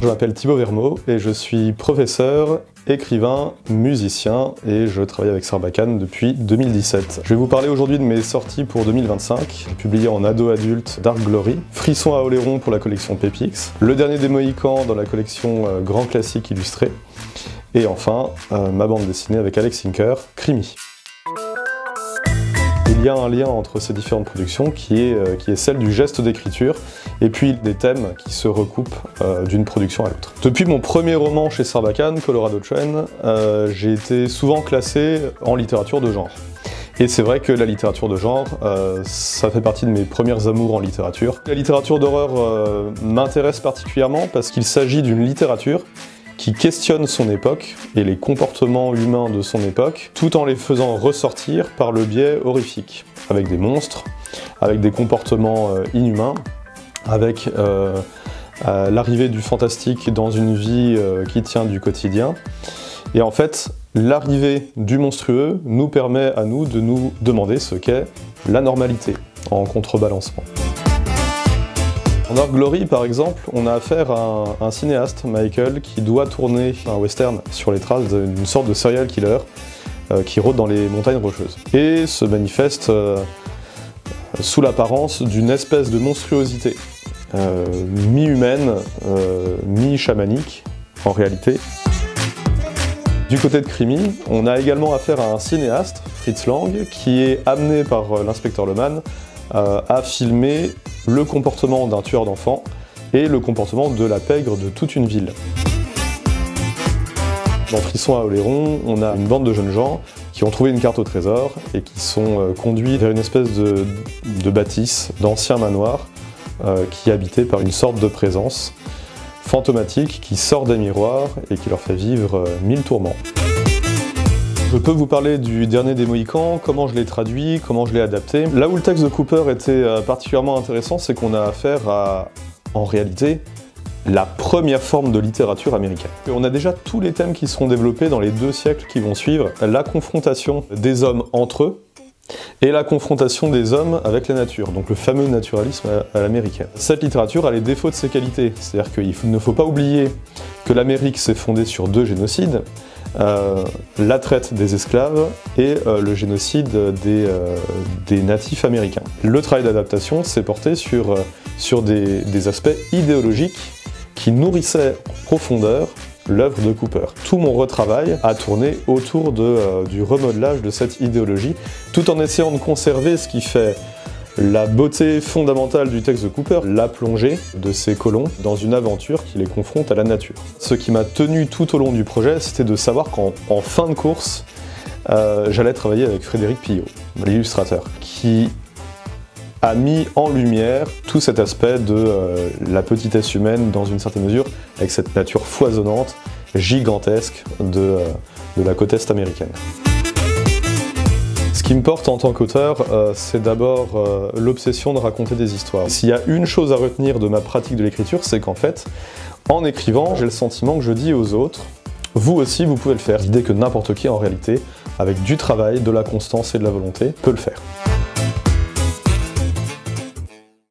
Je m'appelle Thibaut Vermeau et je suis professeur, écrivain, musicien et je travaille avec Sarbacane depuis 2017. Je vais vous parler aujourd'hui de mes sorties pour 2025, publiées en ado-adulte Dark Glory, Frisson à Oléron pour la collection Pépix, Le Dernier des Mohicans dans la collection Grand Classique Illustré, et enfin ma bande dessinée avec Alex Sinker, Crimi. Il y a un lien entre ces différentes productions qui est celle du geste d'écriture et puis des thèmes qui se recoupent d'une production à l'autre. Depuis mon premier roman chez Sarbacane, Colorado Train, j'ai été souvent classé en littérature de genre. Et c'est vrai que la littérature de genre, ça fait partie de mes premières amours en littérature. La littérature d'horreur m'intéresse particulièrement parce qu'il s'agit d'une littérature qui questionne son époque et les comportements humains de son époque, tout en les faisant ressortir par le biais horrifique, avec des monstres, avec des comportements inhumains, avec l'arrivée du fantastique dans une vie qui tient du quotidien. Et en fait, l'arrivée du monstrueux nous permet à nous de nous demander ce qu'est la normalité, en contrebalancement. En Dark Glory, par exemple, on a affaire à un cinéaste, Michael, qui doit tourner un western sur les traces d'une sorte de serial killer qui rôde dans les montagnes rocheuses. Et se manifeste sous l'apparence d'une espèce de monstruosité, mi-humaine, mi-chamanique, en réalité. Du côté de Crimi, on a également affaire à un cinéaste, Fritz Lang, qui est amené par l'inspecteur Leman à filmer le comportement d'un tueur d'enfants et le comportement de la pègre de toute une ville. Dans Frisson à Oléron, on a une bande de jeunes gens qui ont trouvé une carte au trésor et qui sont conduits vers une espèce de bâtisse, d'ancien manoir, qui est habité par une sorte de présence fantomatique qui sort des miroirs et qui leur fait vivre 1000 tourments. Je peux vous parler du Dernier des Mohicans, comment je l'ai traduit, comment je l'ai adapté. Là où le texte de Cooper était particulièrement intéressant, c'est qu'on a affaire à, en réalité, la première forme de littérature américaine. Et on a déjà tous les thèmes qui seront développés dans les 2 siècles qui vont suivre, la confrontation des hommes entre eux et la confrontation des hommes avec la nature, donc le fameux naturalisme à l'américaine. Cette littérature a les défauts de ses qualités, c'est-à-dire qu'il ne faut pas oublier que l'Amérique s'est fondée sur 2 génocides, la traite des esclaves et le génocide des natifs américains. Le travail d'adaptation s'est porté sur des aspects idéologiques qui nourrissaient en profondeur l'œuvre de Cooper. Tout mon retravail a tourné autour du remodelage de cette idéologie, tout en essayant de conserver ce qui fait la beauté fondamentale du texte de Cooper, la plongée de ces colons dans une aventure qui les confronte à la nature. Ce qui m'a tenu tout au long du projet, c'était de savoir qu'en fin de course, j'allais travailler avec Frédéric Pillot, l'illustrateur, qui a mis en lumière tout cet aspect de la petitesse humaine dans une certaine mesure, avec cette nature foisonnante, gigantesque de la côte est américaine. Ce qui me porte en tant qu'auteur, c'est d'abord l'obsession de raconter des histoires. S'il y a une chose à retenir de ma pratique de l'écriture, c'est qu'en fait, en écrivant, j'ai le sentiment que je dis aux autres, vous aussi vous pouvez le faire. L'idée que n'importe qui en réalité, avec du travail, de la constance et de la volonté, peut le faire.